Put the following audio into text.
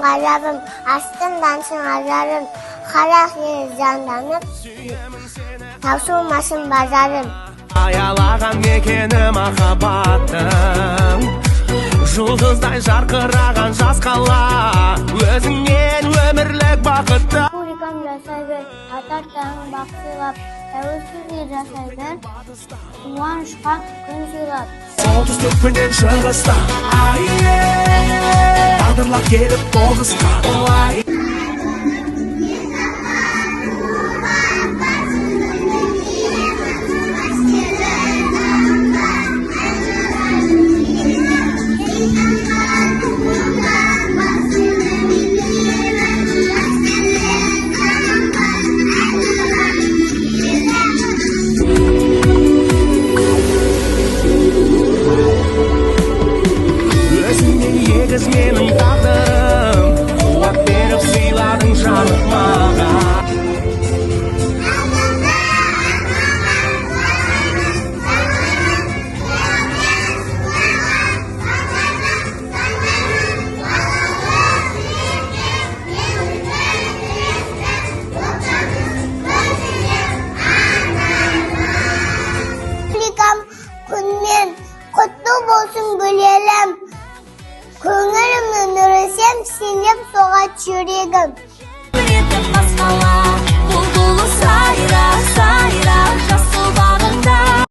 ғажабым, аштым дансын ажарым, қарақ ені жанданып, таусылмасын базарым. Аялаған мекені махаббаттың, жұлдыздай жарқыраған жас қала, өзіңнен өмірлік бақытты. Республикам жасай бер, ата-атаның бақ сыйлап, тәуелсіз ел жасай бер, қуанышқа күн сыйлап. Солтүстік пенен шығыста, тағдырлар келіп тоғысқа. Менің тағдырым, қуат беріп сыйладың жаным маған. Республикам күнмен құтты болсын гүл-елім. Көңілімнің нұры сен, сеніп соға жүрегім.